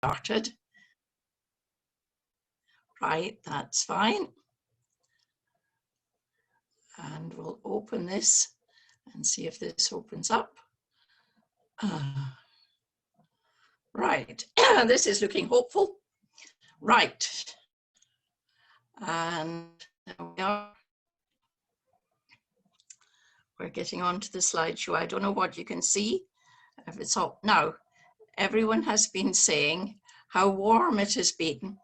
started. Right, that's fine. And we'll open this and see if this opens up. Right, this is looking hopeful. Right, and there we are. We're getting on to the slideshow. I don't know what you can see. If it's all now, everyone has been saying how warm it has been.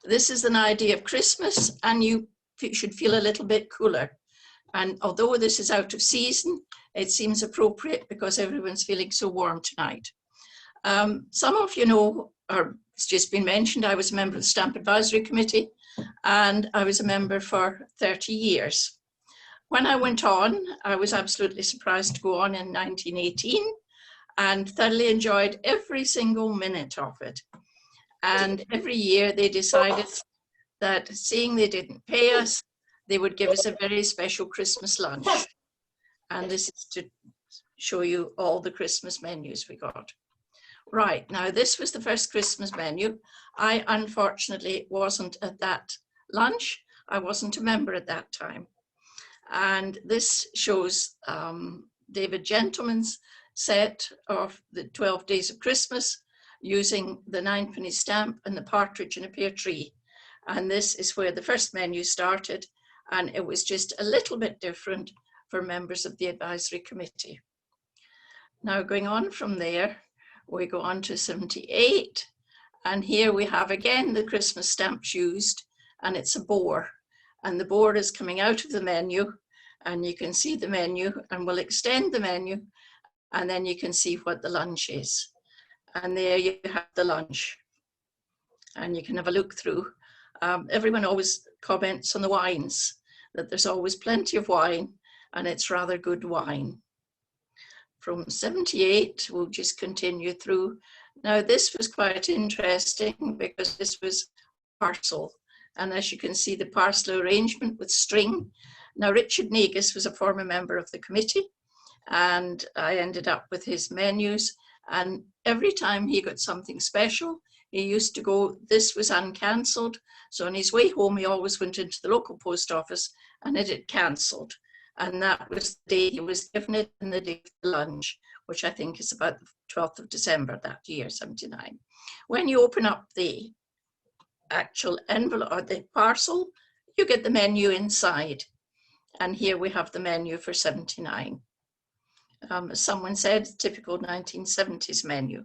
This is an idea of Christmas, and you should feel a little bit cooler. And although this is out of season, it seems appropriate because everyone's feeling so warm tonight. Some of you know, or it's just been mentioned, I was a member of the Stamp Advisory Committee, and I was a member for 30 years. When I went on, I was absolutely surprised to go on in 1918 and thoroughly enjoyed every single minute of it. And every year they decided that seeing they didn't pay us, they would give us a very special Christmas lunch. And this is to show you all the Christmas menus we got. Right, now this was the first Christmas menu. I unfortunately wasn't at that lunch. I wasn't a member at that time. And this shows David Gentleman's set of the 12 Days of Christmas using the 9-penny stamp and the partridge in a pear tree. And this is where the first menu started, and it was just a little bit different for members of the advisory committee. Now going on from there, we go on to 78, and here we have again the Christmas stamps used, and it's a boar, and the boar is coming out of the menu, and you can see the menu, and we'll extend the menu, and then you can see what the lunch is. And there you have the lunch, and you can have a look through. Everyone always comments on the wines, that there's always plenty of wine, and it's rather good wine. From 78, we'll just continue through. Now this was quite interesting because this was parcel, and as you can see the parcel arrangement with string. Now Richard Negus was a former member of the committee, and I ended up with his menus, and every time he got something special, he used to go, this was uncancelled. So on his way home, he always went into the local post office and it had cancelled. And that was the day he was given it, and the day of the lunch, which I think is about the 12th of December that year, 79. When you open up the actual envelope or the parcel, you get the menu inside. And here we have the menu for 79. As someone said, typical 1970s menu.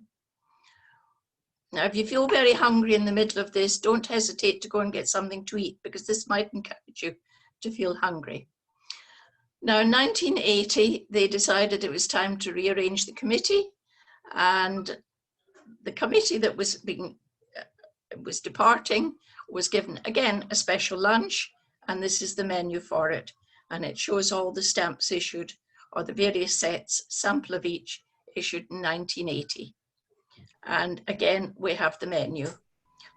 Now, if you feel very hungry in the middle of this, don't hesitate to go and get something to eat, because this might encourage you to feel hungry. Now, in 1980, they decided it was time to rearrange the committee, and the committee that was departing was given, again, a special lunch, and this is the menu for it, and it shows all the stamps issued, or the various sets, sample of each, issued in 1980. And again, we have the menu.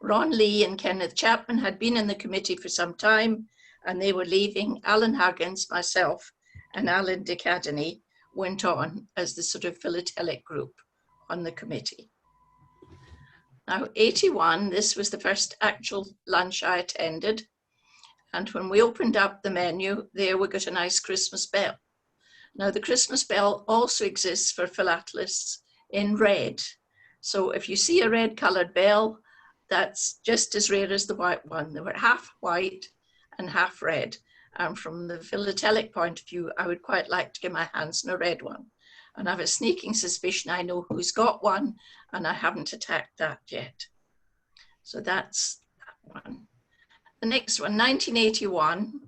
Ron Lee and Kenneth Chapman had been in the committee for some time, and they were leaving. Alan Huggins, myself, and Alan DeCadeny went on as the sort of philatelic group on the committee. Now, 81, this was the first actual lunch I attended. And when we opened up the menu, there we got a nice Christmas bell. Now, the Christmas bell also exists for philatelists in red. So if you see a red coloured bell, that's just as rare as the white one. They were half white and half red. And from the philatelic point of view, I would quite like to get my hands on a red one. And I have a sneaking suspicion I know who's got one, and I haven't attacked that yet. So that's that one. The next one, 1981,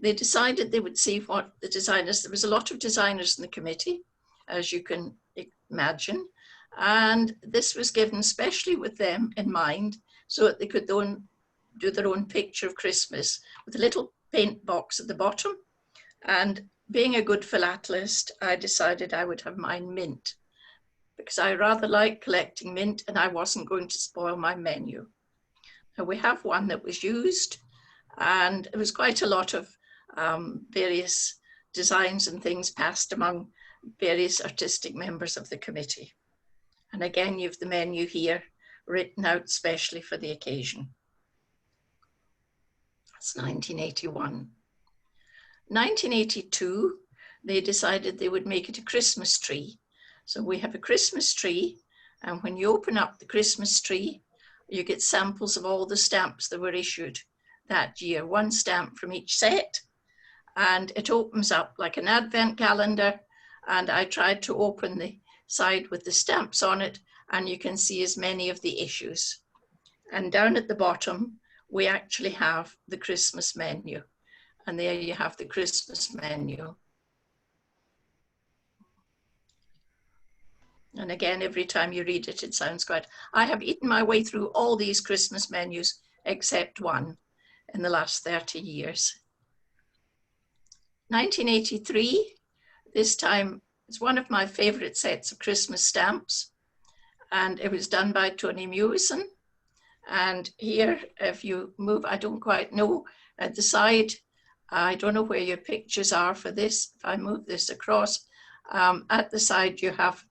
they decided they would see what the designers, there was a lot of designers in the committee, as you can imagine. And this was given specially with them in mind, so that they could do their own picture of Christmas with a little paint box at the bottom. And being a good philatelist, I decided I would have mine mint, because I rather like collecting mint, and I wasn't going to spoil my menu. Now we have one that was used, and it was quite a lot of various designs and things passed among various artistic members of the committee. And again, you have the menu here written out specially for the occasion. That's 1981. 1982, they decided they would make it a Christmas tree. So we have a Christmas tree, and when you open up the Christmas tree, you get samples of all the stamps that were issued that year, one stamp from each set, and it opens up like an advent calendar. And I tried to open the side with the stamps on it, and you can see as many of the issues. And down at the bottom, we actually have the Christmas menu. And there you have the Christmas menu. And again, every time you read it, it sounds good. I have eaten my way through all these Christmas menus except one in the last 30 years. 1983, this time, it's one of my favorite sets of Christmas stamps. And it was done by Tony Mewison. And here, if you move, I don't quite know, at the side, I don't know where your pictures are for this. If I move this across, at the side you have,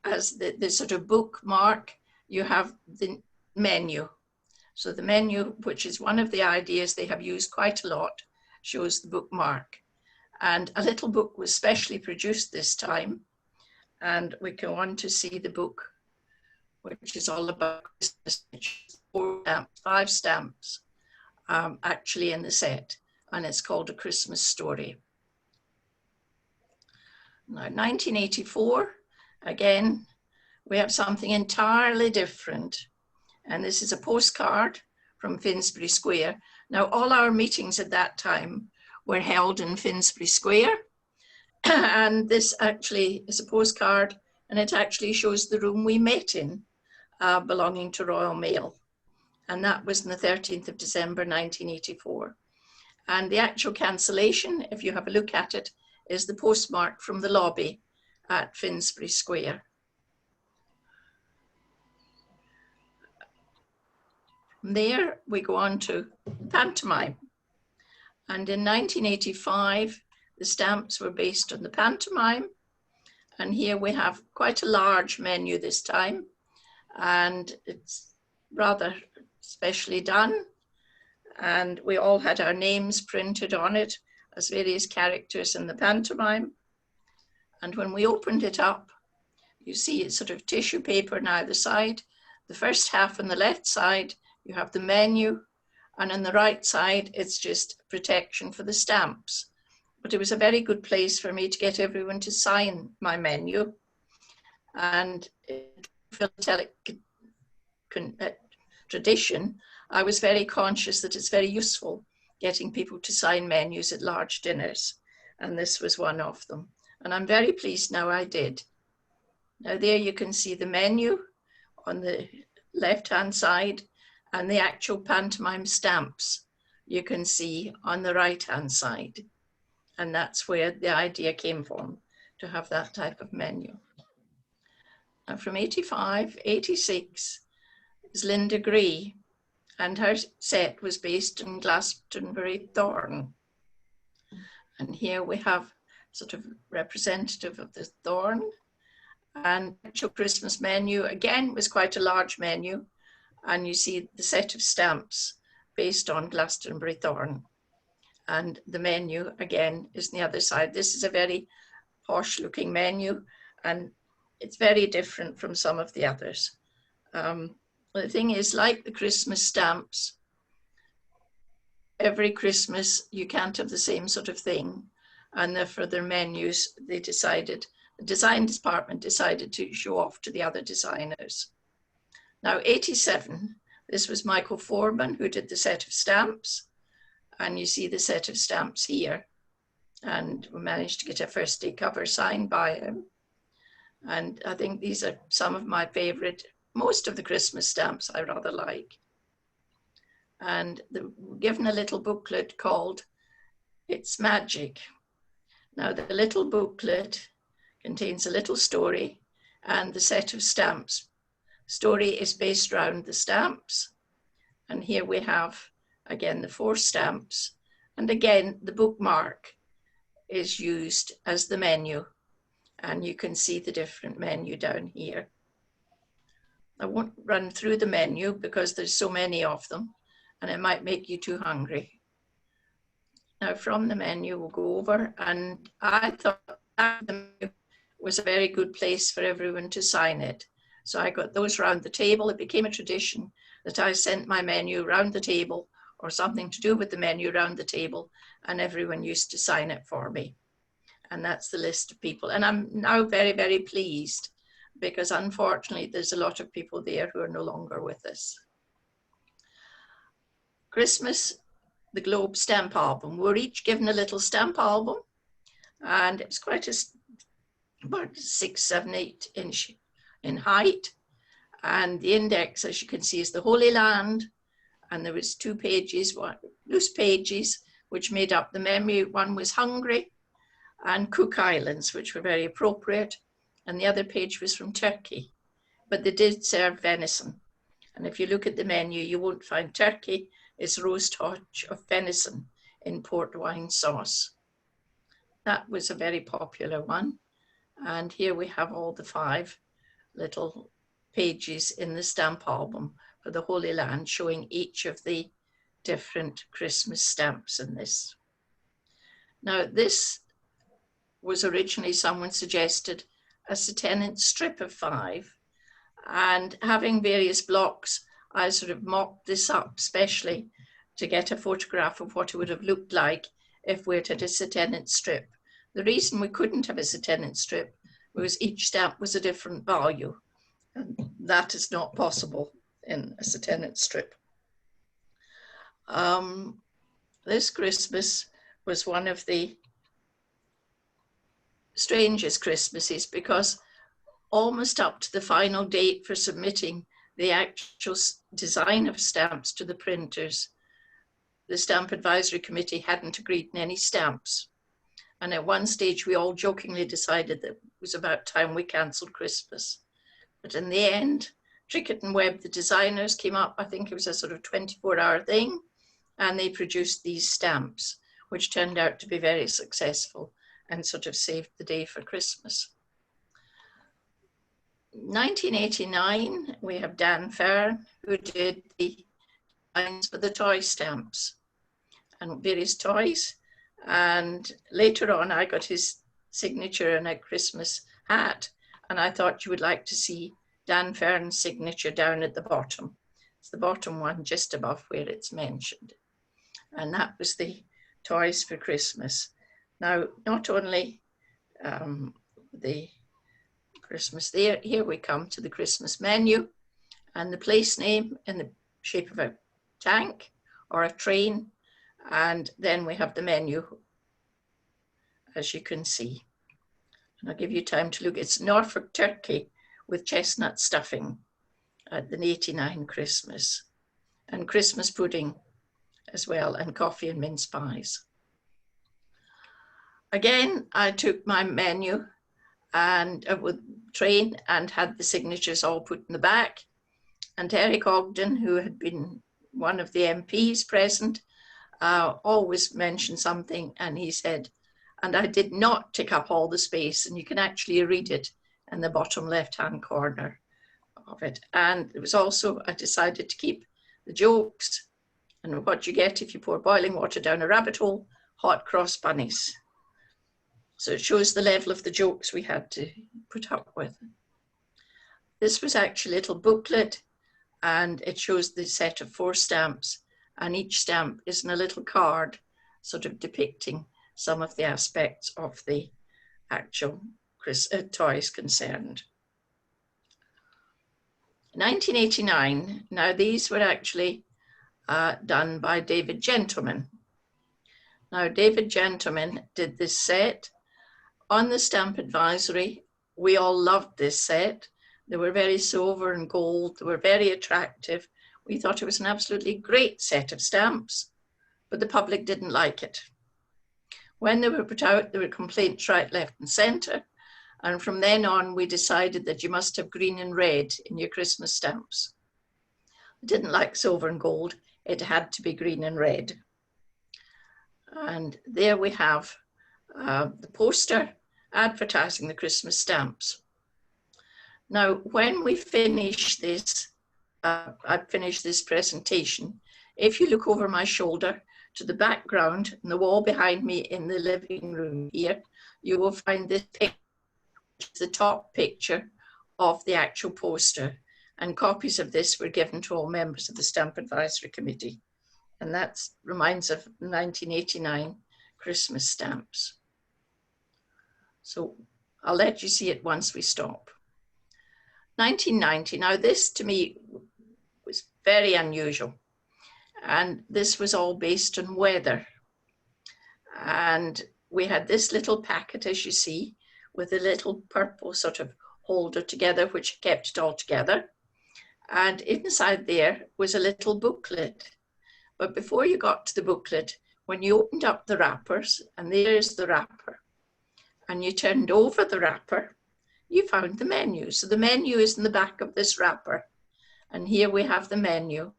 as the sort of bookmark, you have the menu. So the menu, which is one of the ideas they have used quite a lot, shows the bookmark. And a little book was specially produced this time. And we go on to see the book, which is all about Christmas, 5 stamps actually in the set. And it's called A Christmas Story. Now, 1984, again, we have something entirely different. And this is a postcard from Finsbury Square. Now, all our meetings at that time were held in Finsbury Square. And this actually is a postcard, and it actually shows the room we met in, belonging to Royal Mail. And that was on the 13th of December, 1984. And the actual cancellation, if you have a look at it, is the postmark from the lobby at Finsbury Square. From there, we go on to pantomime. And in 1985, the stamps were based on the pantomime. And here we have quite a large menu this time. And it's rather specially done. And we all had our names printed on it as various characters in the pantomime. And when we opened it up, you see it's sort of tissue paper on either side. The first half on the left side, you have the menu. And on the right side, it's just protection for the stamps. But it was a very good place for me to get everyone to sign my menu. And in philatelic tradition, I was very conscious that it's very useful getting people to sign menus at large dinners. And this was one of them. And I'm very pleased now I did. Now there you can see the menu on the left-hand side and the actual pantomime stamps you can see on the right-hand side. And that's where the idea came from, to have that type of menu. Now from 85, 86 is Linda Gray, and her set was based on Glastonbury thorn. And here we have sort of representative of the thorn. And actual Christmas menu, again, was quite a large menu. And you see the set of stamps based on Glastonbury thorn. And the menu, again, is on the other side. This is a very posh looking menu, and it's very different from some of the others. The thing is, like the Christmas stamps, every Christmas you can't have the same sort of thing. And therefore their menus, they decided, the design department decided to show off to the other designers. Now 87, this was Michael Foreman who did the set of stamps. And you see the set of stamps here. And we managed to get a first day cover signed by him. And I think these are some of my favorite. Most of the Christmas stamps I rather like. And we're given a little booklet called It's Magic. Now the little booklet contains a little story and the set of stamps. Story is based around the stamps. And here we have, again, the 4 stamps. And again, the bookmark is used as the menu. And you can see the different menu down here. I won't run through the menu because there's so many of them and it might make you too hungry. Now from the menu we'll go over, and I thought that the menu was a very good place for everyone to sign it. So I got those round the table. It became a tradition that I sent my menu round the table, or something to do with the menu round the table, and everyone used to sign it for me. And that's the list of people. And I'm now very, very pleased, because unfortunately there's a lot of people there who are no longer with us. Christmas, the Globe stamp album. We're each given a little stamp album, and it's quite about 6, 7, 8 inch in height. And the index, as you can see, is the Holy Land. And there was 2 pages, loose pages, which made up the memory. One was Hungary and Cook Islands, which were very appropriate. And the other page was from Turkey, but they did serve venison. And if you look at the menu, you won't find turkey. It's roast haunch of venison in port wine sauce. That was a very popular one. And here we have all the 5 little pages in the stamp album for the Holy Land, showing each of the different Christmas stamps in this. Now, this was originally, someone suggested, a tenant strip of 5. And having various blocks, I sort of mocked this up specially to get a photograph of what it would have looked like if we had a tenant strip. The reason we couldn't have a tenant strip was each stamp was a different value. And that is not possible in a tenant strip. This Christmas was one of the strangest Christmases, because almost up to the final date for submitting the actual design of stamps to the printers, the Stamp Advisory Committee hadn't agreed on any stamps. And at one stage, we all jokingly decided that it was about time we cancelled Christmas. But in the end, Trickett and Webb, the designers, came up, I think it was a sort of 24-hour thing, and they produced these stamps, which turned out to be very successful and sort of saved the day for Christmas. 1989, we have Dan Fern, who did the designs for the toy stamps and various toys. And later on, I got his signature in a Christmas hat, and I thought you would like to see Dan Fern's signature down at the bottom. It's the bottom one, just above where it's mentioned. And that was the toys for Christmas. Now, not only the Christmas there, here we come to the Christmas menu, and the place name in the shape of a tank or a train, and then we have the menu, as you can see. And I'll give you time to look. It's Norfolk turkey with chestnut stuffing at the 89 Christmas, and Christmas pudding as well, and coffee and mince pies. Again, I took my menu and with train and had the signatures all put in the back. And Eric Ogden, who had been one of the MPs present, always mentioned something, and he said, and I did not take up all the space, and you can actually read it in the bottom left-hand corner of it. And it was also, I decided to keep the jokes, and what you get if you pour boiling water down a rabbit hole, hot cross bunnies. So it shows the level of the jokes we had to put up with. This was actually a little booklet, and it shows the set of 4 stamps, and each stamp is in a little card, sort of depicting some of the aspects of the actual toys concerned. 1989, now these were actually done by David Gentleman. Now David Gentleman did this set. On the Stamp Advisory, we all loved this set. They were very silver and gold. They were very attractive. We thought it was an absolutely great set of stamps, but the public didn't like it. When they were put out, there were complaints right, left and centre. And from then on, we decided that you must have green and red in your Christmas stamps. I didn't like silver and gold. It had to be green and red. And there we have the poster advertising the Christmas stamps. Now, when we finish this, I've finished this presentation, if you look over my shoulder to the background and the wall behind me in the living room here, you will find this picture, the top picture of the actual poster, and copies of this were given to all members of the Stamp Advisory Committee. And that reminds of 1989 Christmas stamps. So I'll let you see it once we stop. 1990, now this to me was very unusual. And this was all based on weather. And we had this little packet, as you see, with a little purple sort of holder together, which kept it all together. And inside there was a little booklet. But before you got to the booklet, when you opened up the wrappers, and there's the wrapper, and you turned over the wrapper, you found the menu. So the menu is in the back of this wrapper. And here we have the menu.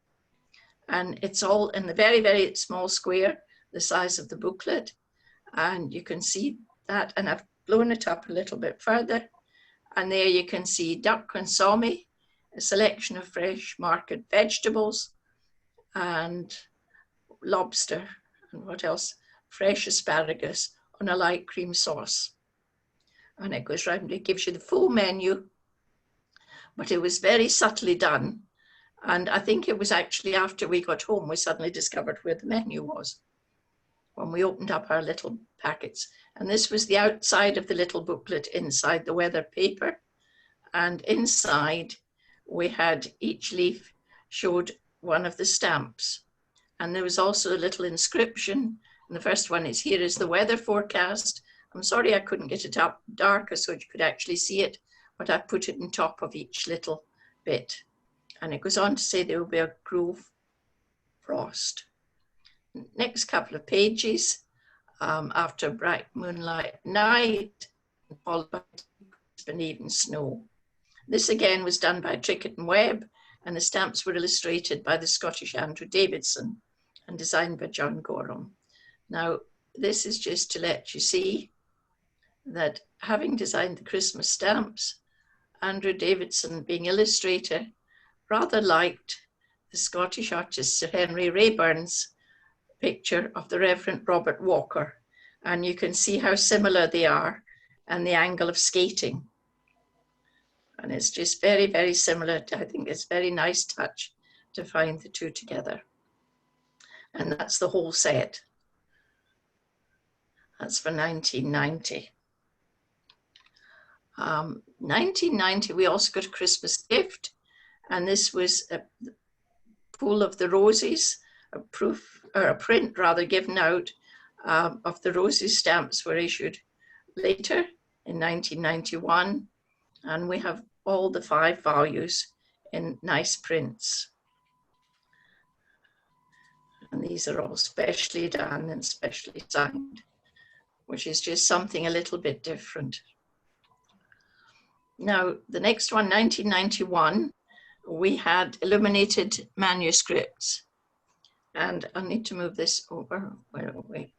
And it's all in the very, very small square, the size of the booklet. And you can see that, and I've blown it up a little bit further. And there you can see duck consomme, a selection of fresh market vegetables, and lobster, and what else? Fresh asparagus on a light cream sauce. And it goes round, it gives you the full menu, but it was very subtly done. And I think it was actually after we got home, we suddenly discovered where the menu was when we opened up our little packets. And this was the outside of the little booklet inside the weather paper. And inside we had, each leaf showed one of the stamps. And there was also a little inscription. And the first one is, here is the weather forecast. I'm sorry I couldn't get it up darker so you could actually see it, but I put it on top of each little bit. And it goes on to say there will be a grove frost. Next couple of pages, after bright moonlight night, followed by uneven snow. This again was done by Trickett and Webb, and the stamps were illustrated by the Scottish Andrew Davidson and designed by John Gorham. Now, this is just to let you see that having designed the Christmas stamps, Andrew Davidson, being illustrator, rather liked the Scottish artist Sir Henry Raeburn's picture of the Reverend Robert Walker. And you can see how similar they are and the angle of skating. And it's just very, very similar. I think it's a very nice touch to find the two together. And that's the whole set. That's for 1990. 1990, we also got a Christmas gift, and this was a Pool of the Roses, a proof, or a print rather, given out of the Roses stamps were issued later in 1991, and we have all the 5 values in nice prints. And these are all specially done and specially signed, which is just something a little bit different. Now, the next one, 1991, we had illuminated manuscripts. And I need to move this over. Where are we?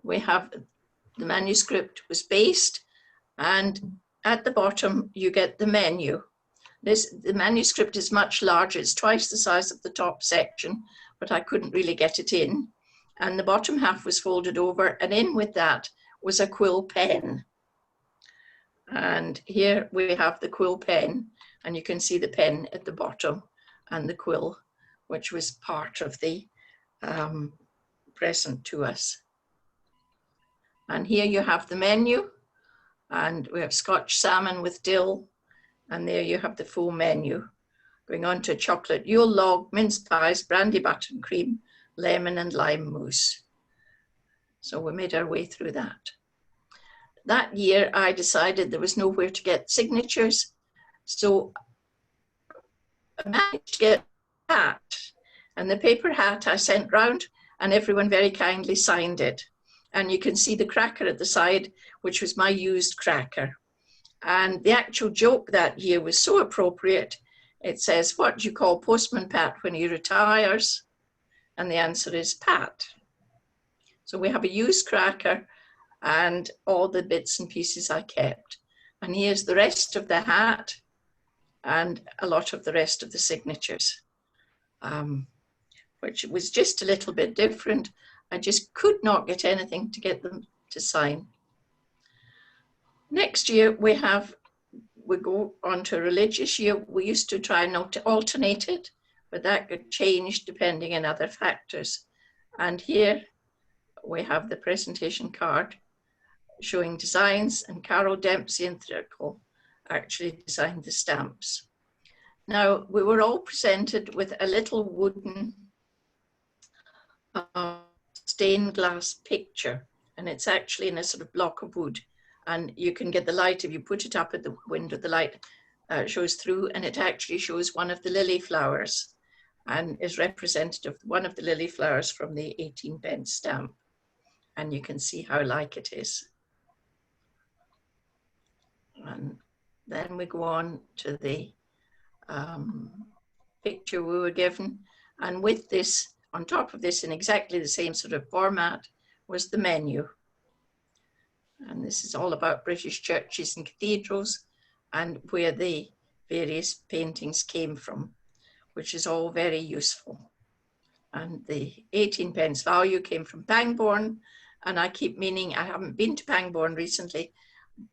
We have, the manuscript was based, and at the bottom you get the menu. The manuscript is much larger. It's twice the size of the top section, but I couldn't really get it in. And the bottom half was folded over, and in with that was a quill pen. And here we have the quill pen, and you can see the pen at the bottom and the quill, which was part of the present to us. And here you have the menu, and we have Scotch salmon with dill, and there you have the full menu. Going on to chocolate Yule log, mince pies, brandy button cream, lemon and lime mousse. So we made our way through that. That year, I decided there was nowhere to get signatures, so I managed to get a hat. And the paper hat I sent round, and everyone very kindly signed it. And you can see the cracker at the side, which was my used cracker. And the actual joke that year was so appropriate. It says, what do you call Postman Pat when he retires? And the answer is Pat. So we have a used cracker and all the bits and pieces I kept. And here's the rest of the hat and a lot of the rest of the signatures, which was just a little bit different. I just could not get anything to get them to sign. Next year we go on to a religious year. We used to try not to alternate it, but that could change depending on other factors. And here we have the presentation card showing designs, and Carol Dempsey and Thirkle actually designed the stamps. Now, we were all presented with a little wooden stained glass picture, and it's actually in a sort of block of wood, and you can get the light if you put it up at the window. The light shows through, and it actually shows one of the lily flowers and is representative of one of the lily flowers from the 18-pence stamp, and you can see how like it is. And then we go on to the picture we were given, and with this, on top of this, in exactly the same sort of format, was the menu. And this is all about British churches and cathedrals and where the various paintings came from, which is all very useful. And the 18-pence value came from Pangbourne, and I keep meaning, I haven't been to Pangbourne recently,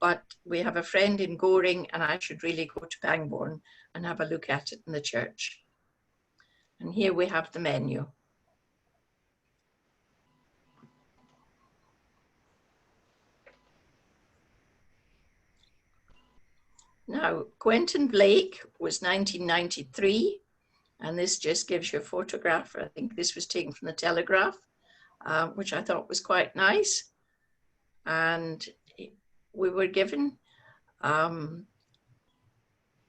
but we have a friend in Goring, and I should really go to Pangbourne and have a look at it in the church. And here we have the menu. Now, Quentin Blake was 1993, and this just gives you a photograph. I think this was taken from the Telegraph, which I thought was quite nice. And we were given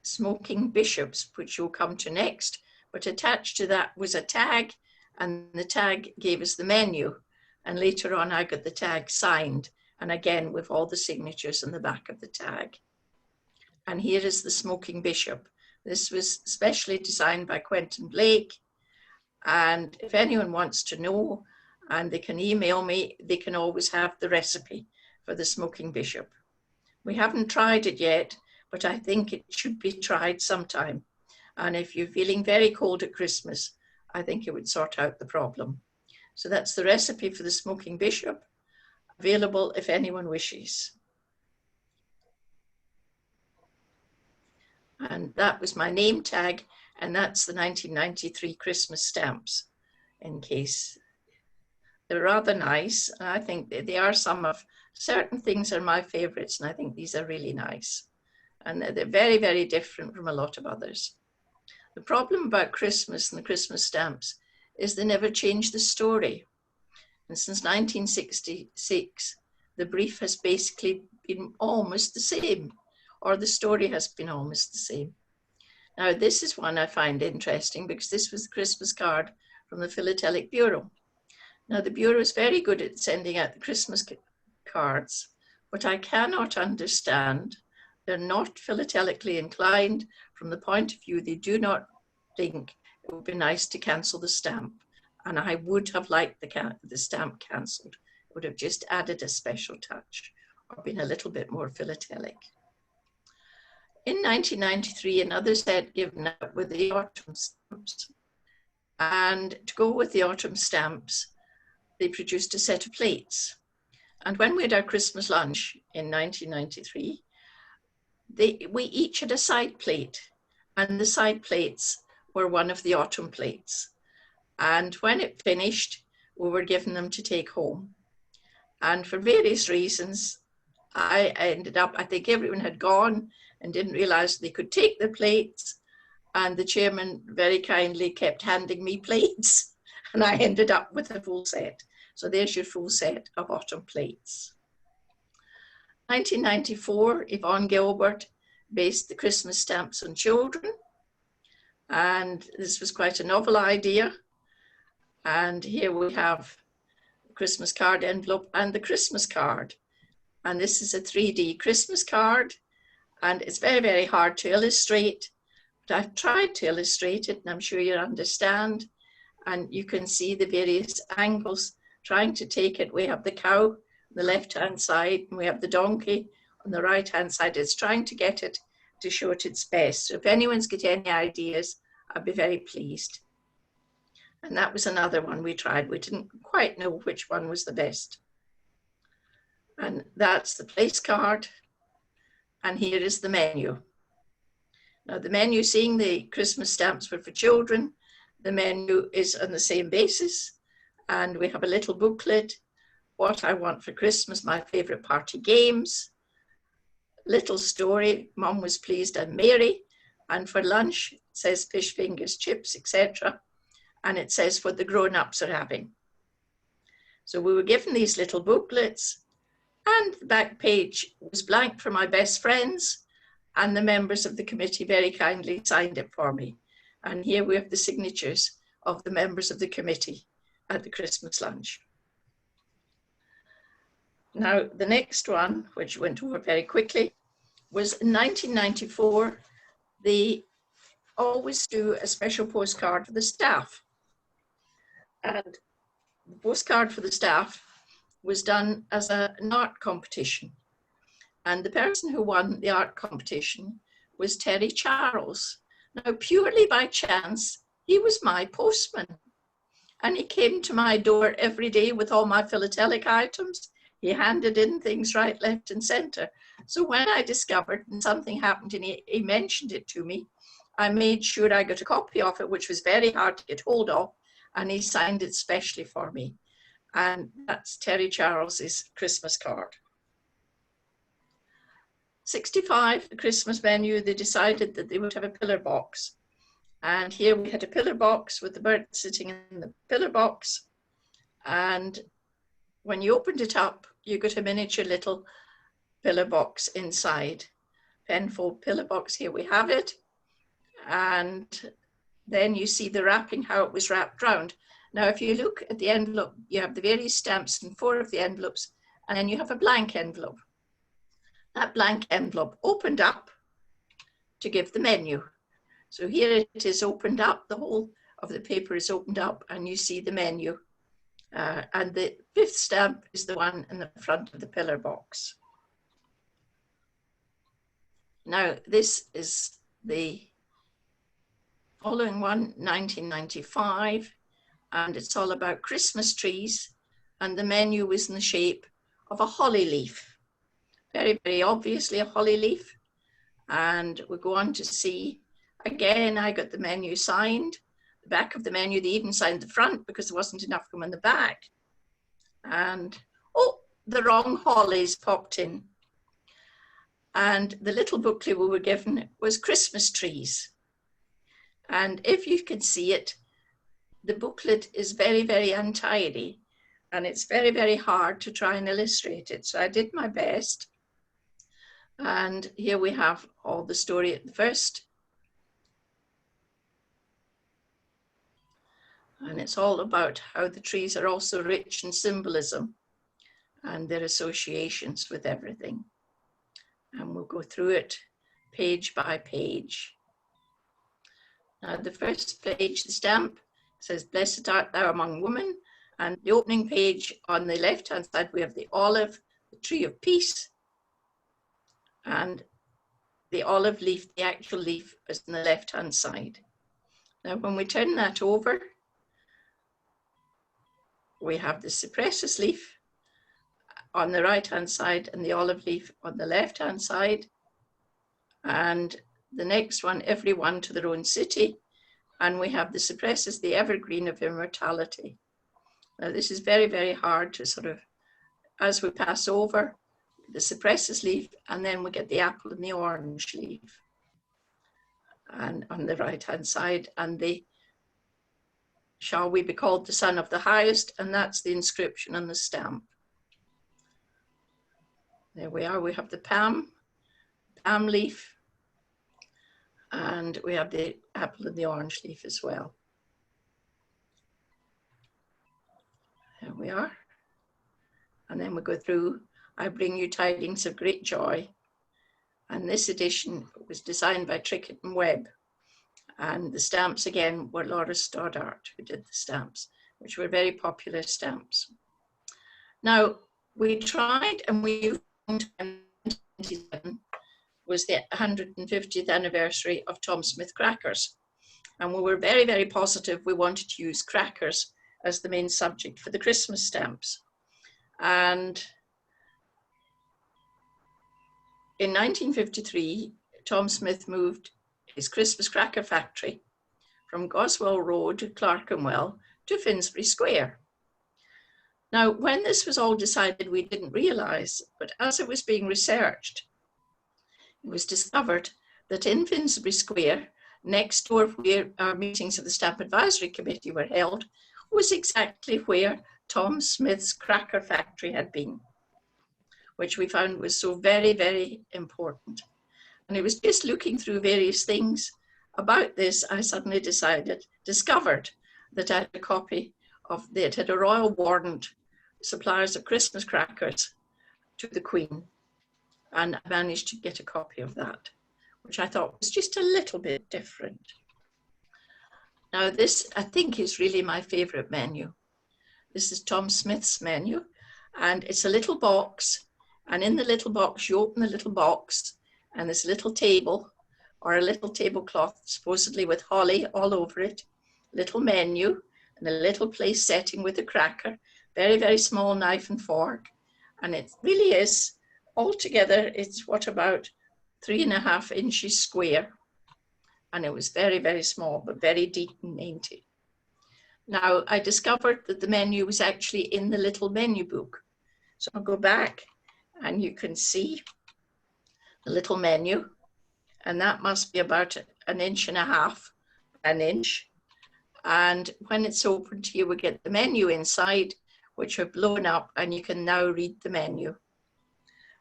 smoking bishops, which you'll come to next, but attached to that was a tag, and the tag gave us the menu. And later on, I got the tag signed, and again with all the signatures on the back of the tag. And here is the smoking bishop. This was specially designed by Quentin Blake. And if anyone wants to know, and they can email me, they can always have the recipe for the smoking bishop. We haven't tried it yet, but I think it should be tried sometime. And if you're feeling very cold at Christmas, I think it would sort out the problem. So that's the recipe for the smoking bishop, available if anyone wishes. And that was my name tag, and that's the 1993 Christmas stamps, in case. They're rather nice. I think they are some of, certain things are my favorites, and I think these are really nice. And they're very, very different from a lot of others. The problem about Christmas and the Christmas stamps is they never change the story. And since 1966, the brief has basically been almost the same, or the story has been almost the same. Now, this is one I find interesting because this was the Christmas card from the Philatelic Bureau. Now, the Bureau is very good at sending out the Christmas cards, but I cannot understand. They're not philatelically inclined from the point of view they do not think it would be nice to cancel the stamp. And I would have liked the stamp cancelled. It would have just added a special touch or been a little bit more philatelic. In 1993, another set given out with the autumn stamps. And to go with the autumn stamps, they produced a set of plates. And when we had our Christmas lunch in 1993, we each had a side plate, and the side plates were one of the autumn plates. And when it finished, we were given them to take home. And for various reasons, I ended up, I think everyone had gone and didn't realize they could take their plates. And the chairman very kindly kept handing me plates, and I ended up with a full set. So there's your full set of autumn plates. 1994, Yvonne Gilbert based the Christmas stamps on children. And this was quite a novel idea. And here we have the Christmas card envelope and the Christmas card. And this is a 3D Christmas card. And it's very, very hard to illustrate. But I've tried to illustrate it, and I'm sure you understand. And you can see the various angles trying to take it. We have the cow on the left-hand side, and we have the donkey on the right hand side. It's trying to get it to show it its best. So if anyone's got any ideas, I'd be very pleased. And that was another one we tried. We didn't quite know which one was the best. And that's the place card. And here is the menu. Now the menu, seeing the Christmas stamps were for children, the menu is on the same basis. And we have a little booklet, what I want for Christmas, my favorite party games, little story, Mum was pleased and merry. And for lunch, it says fish fingers, chips, etc. And it says what the grown-ups are having. So we were given these little booklets, and the back page was blank for my best friends, and the members of the committee very kindly signed it for me. And here we have the signatures of the members of the committee at the Christmas lunch. Now, the next one, which went over very quickly, was in 1994, they always do a special postcard for the staff. And the postcard for the staff was done as an art competition. And the person who won the art competition was Terry Charles. Now, purely by chance, he was my postman. And he came to my door every day with all my philatelic items. He handed in things right, left, and center. So when I discovered and something happened and he mentioned it to me, I made sure I got a copy of it, which was very hard to get hold of, and he signed it specially for me. And that's Terry Charles's Christmas card. 65, the Christmas menu, they decided that they would have a pillar box. And here we had a pillar box with the bird sitting in the pillar box. And when you opened it up, you got a miniature little pillar box inside. Penfold pillar box, here we have it. And then you see the wrapping, how it was wrapped round. Now, if you look at the envelope, you have the various stamps in 4 of the envelopes, and then you have a blank envelope. That blank envelope opened up to give the menu. So here it is opened up, the whole of the paper is opened up, and you see the menu. And the 5th stamp is the one in the front of the pillar box. Now, this is the following one, 1995, and it's all about Christmas trees, and the menu was in the shape of a holly leaf. Very, very obviously a holly leaf. And we go on to see, again, I got the menu signed. The back of the menu, they even signed the front because there wasn't enough room in the back. And, oh, the wrong hollies popped in. And the little booklet we were given was Christmas trees. And if you can see it, the booklet is very, very untidy. And it's very, very hard to try and illustrate it. So I did my best. And here we have all the story at the first. And it's all about how the trees are also rich in symbolism and their associations with everything. And we'll go through it page by page. Now, the first page, the stamp, says, "Blessed art thou among women." And the opening page on the left-hand side, we have the olive, the tree of peace. And the olive leaf, the actual leaf, is on the left-hand side. Now, when we turn that over, we have the cypressus leaf on the right-hand side and the olive leaf on the left-hand side. And the next one, every one to their own city. And we have the cypressus, the evergreen of immortality. Now, this is very, very hard to sort of, as we pass over, the cypressus leaf, and then we get the apple and the orange leaf. And on the right-hand side, and the "Shall we be called the son of the highest?" And that's the inscription on the stamp. There we are, we have the palm leaf, and we have the apple and the orange leaf as well. There we are. And then we go through, "I bring you tidings of great joy." And this edition was designed by Trickett and Webb. And the stamps again were Laura Stoddart who did the stamps, which were very popular stamps. Now, we tried and we used 1997 was the 150th anniversary of Tom Smith crackers. And we were very, very positive we wanted to use crackers as the main subject for the Christmas stamps. And in 1953, Tom Smith moved his Christmas cracker factory from Goswell Road, Clerkenwell, to Finsbury Square. Now, when this was all decided, we didn't realise, but as it was being researched, it was discovered that in Finsbury Square, next door where our meetings of the Stamp Advisory Committee were held, was exactly where Tom Smith's cracker factory had been, which we found was so very, very important. And it was just looking through various things about this, I suddenly discovered that I had a copy of, it had a royal warrant, suppliers of Christmas crackers to the Queen. And I managed to get a copy of that, which I thought was just a little bit different. Now this, I think, is really my favorite menu. This is Tom Smith's menu, and it's a little box, and in the little box, you open the little box, and there's a little table, or a little tablecloth, supposedly with holly all over it, little menu, and a little place setting with a cracker, very, very small knife and fork, and it really is, altogether, it's what, about 3.5 inches square, and it was very, very small, but very deep and dainty. Now, I discovered that the menu was actually in the little menu book. So I'll go back, and you can see the little menu, and that must be about 1.5 inches, an inch. And when it's opened here, we get the menu inside, which are blown up, and you can now read the menu,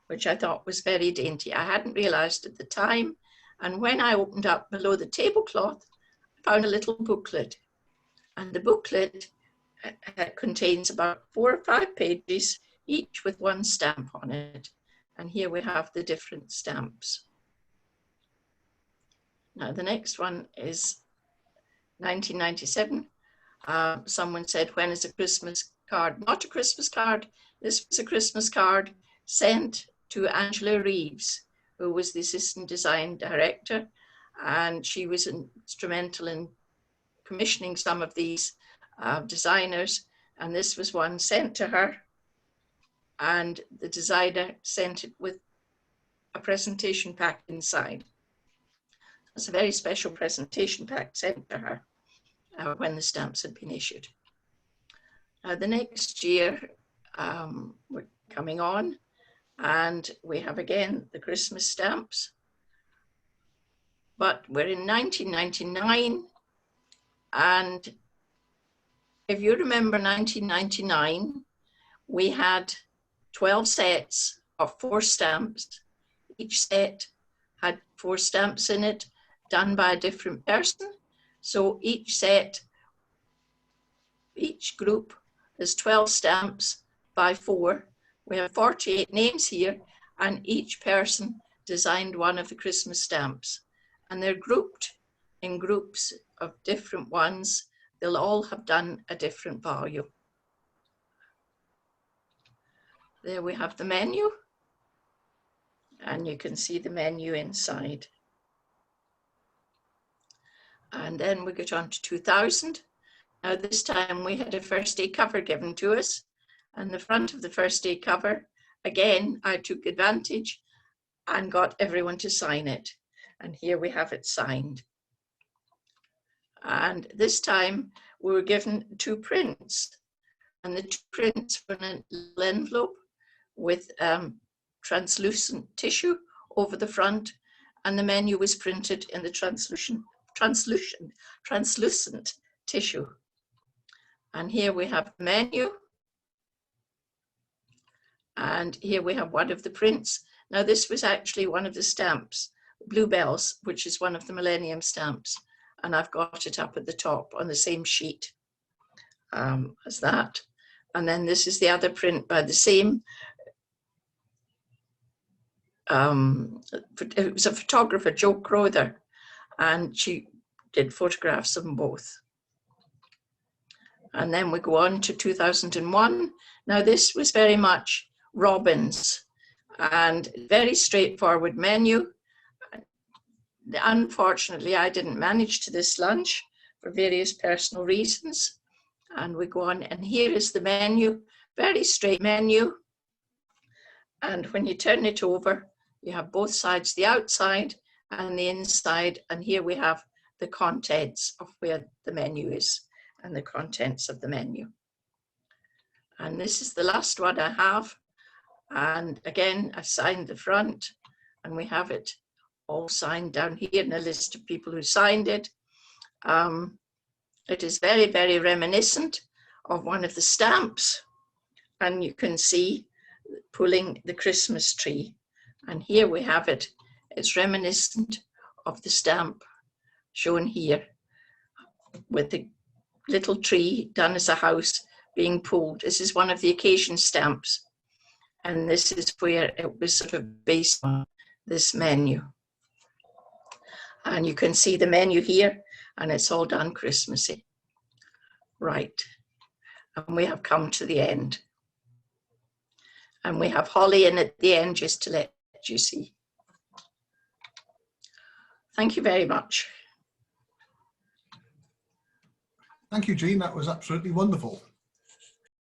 which I thought was very dainty. I hadn't realized at the time. And when I opened up below the tablecloth, I found a little booklet. And the booklet contains about 4 or 5 pages, each with one stamp on it. And here we have the different stamps. Now the next one is 1997. Someone said, when is a Christmas card? Not a Christmas card. This was a Christmas card sent to Angela Reeves, who was the assistant design director, and she was instrumental in commissioning some of these designers, and this was one sent to her, and the designer sent it with a presentation pack inside. It's a very special presentation pack sent to her when the stamps had been issued. The next year, we're coming on, and we have again the Christmas stamps, but we're in 1999, and if you remember 1999, we had 12 sets of 4 stamps. Each set had 4 stamps in it, done by a different person. So each set, each group, there's 12 stamps by 4. We have 48 names here, and each person designed one of the Christmas stamps. And they're grouped in groups of different ones. They'll all have done a different value. There we have the menu, and you can see the menu inside. And then we get on to 2000. Now this time we had a first day cover given to us, and the front of the first day cover, again, I took advantage and got everyone to sign it. And here we have it signed. And this time we were given 2 prints, and the 2 prints were in a little envelope with translucent tissue over the front, and the menu was printed in the translucent tissue. And here we have the menu, and here we have one of the prints. Now this was actually one of the stamps, Bluebells, which is one of the Millennium stamps, and I've got it up at the top on the same sheet as that. And then this is the other print by the same, it was a photographer, Jo Crowther, and she did photographs of them both. And then we go on to 2001. Now this was very much robins, and very straightforward menu. Unfortunately, I didn't manage to this lunch for various personal reasons. And we go on, and here is the menu, very straight menu. And when you turn it over, you have both sides, the outside and the inside. And here we have the contents of where the menu is and the contents of the menu. And this is the last one I have. And again, I've signed the front, and we have it all signed down here in a list of people who signed it. It is very, very reminiscent of one of the stamps, and you can see pulling the Christmas tree. And here we have it. It's reminiscent of the stamp shown here with the little tree done as a house being pulled. This is one of the occasion stamps. And this is where it was sort of based on this menu. And you can see the menu here, and it's all done Christmassy. Right. And we have come to the end. And we have holly in at the end, just to let you see. Thank you very much. Thank you, Jean. That was absolutely wonderful.